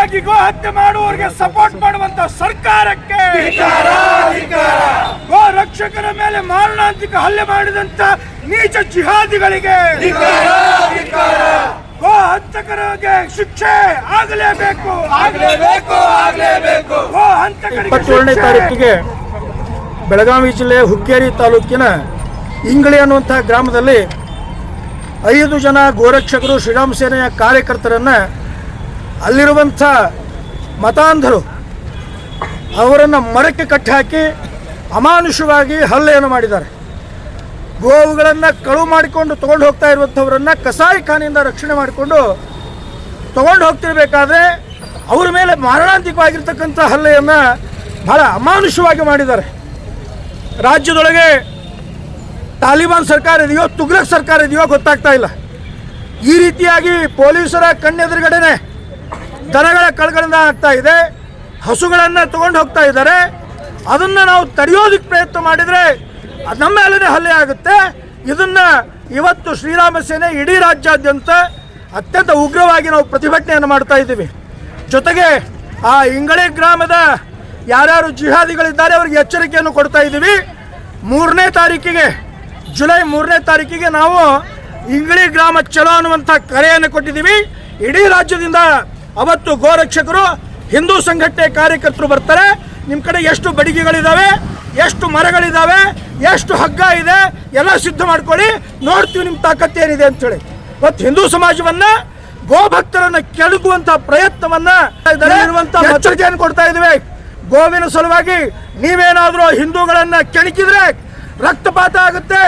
ನೇರವಾಗಿ ಗೋ ಹತ್ಯೆ ಮಾಡುವವರಿಗೆ ಸಪೋರ್ಟ್ ಮಾಡುವಂತ ಸರ್ಕಾರಕ್ಕೆ, ಗೋ ರಕ್ಷಕರ ಮೇಲೆ ಮಾರಣಾಂತಿಕ ಹಲ್ಲೆ ಮಾಡಿದಂತ ನೀಚ ಜಿಹಾದಿಗಳಿಗೆ, ಗೋ ಹಂತಕರಿಗೆ ಶಿಕ್ಷೆ ಆಗಲೇಬೇಕು. ಗೋ ಹಂತಕರಿಗೆ 27ನೇ ತಾರೀಕಿಗೆ ಬೆಳಗಾವಿ ಜಿಲ್ಲೆ ಹುಕ್ಕೇರಿ ತಾಲೂಕಿನ ಇಂಗಳಿ ಅನ್ನುವಂಥ ಗ್ರಾಮದಲ್ಲಿ 5 ಜನ ಗೋರಕ್ಷಕರು ಶ್ರೀರಾಮ ಸೇನೆಯ ಕಾರ್ಯಕರ್ತರನ್ನು ಅಲ್ಲಿರುವಂಥ ಮತಾಂಧರು ಅವರನ್ನು ಮರಕ್ಕೆ ಕಟ್ಟಿ ಹಾಕಿ ಅಮಾನುಷವಾಗಿ ಹಲ್ಲೆಯನ್ನು ಮಾಡಿದ್ದಾರೆ. ಗೋವುಗಳನ್ನು ಕಳುವು ಮಾಡಿಕೊಂಡು ತೊಗೊಂಡು ಹೋಗ್ತಾ ಇರುವಂಥವರನ್ನು ಕಸಾಯಿಖಾನೆಯಿಂದ ರಕ್ಷಣೆ ಮಾಡಿಕೊಂಡು ತೊಗೊಂಡು ಹೋಗ್ತಿರ್ಬೇಕಾದ್ರೆ ಅವರ ಮೇಲೆ ಮಾರಣಾಂತಿಕವಾಗಿರ್ತಕ್ಕಂಥ ಹಲ್ಲೆಯನ್ನು ಬಹಳ ಅಮಾನುಷವಾಗಿ ಮಾಡಿದ್ದಾರೆ. ರಾಜ್ಯದೊಳಗೆ ತಾಲಿಬಾನ್ ಸರ್ಕಾರ ಇದೆಯೋ ತುಗ್ಲಕ್ ಸರ್ಕಾರ ಇದೆಯೋ ಗೊತ್ತಾಗ್ತಾ ಇಲ್ಲ. ಈ ರೀತಿಯಾಗಿ ಪೊಲೀಸರ ಕಣ್ಣೆದುರುಗಡೆನೆ ದನಗಳ ಕಳ್ಗಳಿಂದ ಆಗ್ತಾ ಇದೆ, ಹಸುಗಳನ್ನು ತಗೊಂಡು ಹೋಗ್ತಾ ಇದ್ದಾರೆ. ಅದನ್ನು ನಾವು ತಡೆಯೋದಕ್ಕೆ ಪ್ರಯತ್ನ ಮಾಡಿದರೆ ಅದು ನಮ್ಮ ಮೇಲೇ ಹಲ್ಲೆ ಆಗುತ್ತೆ. ಇದನ್ನು ಇವತ್ತು ಶ್ರೀರಾಮ ಸೇನೆ ಇಡೀ ರಾಜ್ಯಾದ್ಯಂತ ಅತ್ಯಂತ ಉಗ್ರವಾಗಿ ನಾವು ಪ್ರತಿಭಟನೆಯನ್ನು ಮಾಡ್ತಾ ಇದ್ದೀವಿ. ಜೊತೆಗೆ ಆ ಇಂಗಳಿ ಗ್ರಾಮದ ಯಾರ್ಯಾರು ಜಿಹಾದಿಗಳಿದ್ದಾರೆ ಅವರಿಗೆ ಎಚ್ಚರಿಕೆಯನ್ನು ಕೊಡ್ತಾ ಇದ್ದೀವಿ. 3ನೇ ತಾರೀಕಿಗೆ ಜುಲೈ 3ನೇ ತಾರೀಕಿಗೆ ನಾವು ಇಂಗಳಿ ಗ್ರಾಮ ಚಲೋ ಅನ್ನುವಂಥ ಕರೆಯನ್ನು ಕೊಟ್ಟಿದ್ದೀವಿ. ಇಡೀ ರಾಜ್ಯದಿಂದ ಅವತ್ತು ಗೋರಕ್ಷಕರು ಹಿಂದೂ ಸಂಘಟನೆ ಕಾರ್ಯಕರ್ತರು ಬರ್ತಾರೆ. ನಿಮ್ಮ ಕಡೆ ಎಷ್ಟು ಬಡಿಗೆಗಳಿದ್ದಾವೆ, ಎಷ್ಟು ಮರಗಳಿದ್ದಾವೆ, ಎಷ್ಟು ಹಗ್ಗ ಇದೆ ಎಲ್ಲ ಸಿದ್ಧ ಮಾಡ್ಕೊಳ್ಳಿ, ನೋಡ್ತೀವಿ ನಿಮ್ಮ ತಾಕತ್ತೇನಿದೆ ಅಂತೇಳಿ. ಇವತ್ತು ಹಿಂದೂ ಸಮಾಜವನ್ನು ಗೋಭಕ್ತರನ್ನು ಕೆಣಕುವಂಥ ಪ್ರಯತ್ನವನ್ನು ಎಚ್ಚರಿಕೆಯನ್ನು ಕೊಡ್ತಾ ಇದ್ದೀವಿ. ಗೋವಿನ ಸಲುವಾಗಿ ನೀವೇನಾದರೂ ಹಿಂದೂಗಳನ್ನು ಕೆಣಕಿದ್ರೆ ರಕ್ತಪಾತ ಆಗುತ್ತೆ,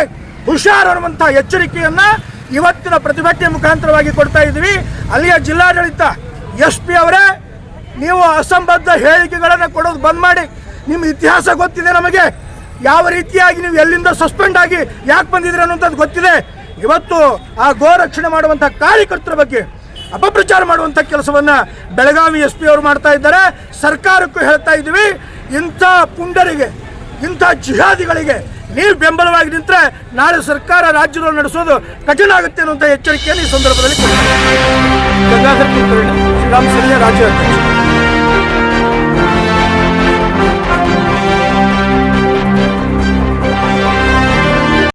ಹುಷಾರ್ ಅನ್ನುವಂಥ ಎಚ್ಚರಿಕೆಯನ್ನು ಇವತ್ತಿನ ಪ್ರತಿಭಟನೆ ಮುಖಾಂತರವಾಗಿ ಕೊಡ್ತಾ ಇದ್ದೀವಿ. ಅಲ್ಲಿಯ ಜಿಲ್ಲಾಡಳಿತ SP ಅವರೇ, ನೀವು ಅಸಂಬದ್ಧ ಹೇಳಿಕೆಗಳನ್ನು ಕೊಡೋದು ಬಂದ್ ಮಾಡಿ. ನಿಮ್ಮ ಇತಿಹಾಸ ಗೊತ್ತಿದೆ ನಮಗೆ, ಯಾವ ರೀತಿಯಾಗಿ ನೀವು ಎಲ್ಲಿಂದ ಸಸ್ಪೆಂಡ್ ಆಗಿ ಯಾಕೆ ಬಂದಿದ್ದೀರಿ ಅನ್ನುವಂಥದ್ದು ಗೊತ್ತಿದೆ. ಇವತ್ತು ಆ ಗೋ ರಕ್ಷಣೆ ಮಾಡುವಂಥ ಕಾರ್ಯಕರ್ತರ ಬಗ್ಗೆ ಅಪಪ್ರಚಾರ ಮಾಡುವಂಥ ಕೆಲಸವನ್ನು ಬೆಳಗಾವಿ SP ಅವರು ಮಾಡ್ತಾ ಇದ್ದಾರೆ. ಸರ್ಕಾರಕ್ಕೂ ಹೇಳ್ತಾ ಇದ್ದೀವಿ, ಇಂಥ ಪುಂಡರಿಗೆ, ಇಂಥ ಜಿಹಾದಿಗಳಿಗೆ ನೀವು ಬೆಂಬಲವಾಗಿ ನಿಂತರೆ ನಾಳೆ ಸರ್ಕಾರ ರಾಜ್ಯದಲ್ಲಿ ನಡೆಸೋದು ಕಠಿಣ ಆಗುತ್ತೆ ಅನ್ನುವಂಥ ಎಚ್ಚರಿಕೆಯನ್ನು ಈ ಸಂದರ್ಭದಲ್ಲಿ ಕೊಡ್ತಾರೆ. ಗಂಗಾಧರ್ ಕುಲಕರ್ಣಿ, ಶ್ರೀರಾಮ ಸೇನೆಯ ರಾಜ್ಯಾಧ್ಯಕ್ಷ.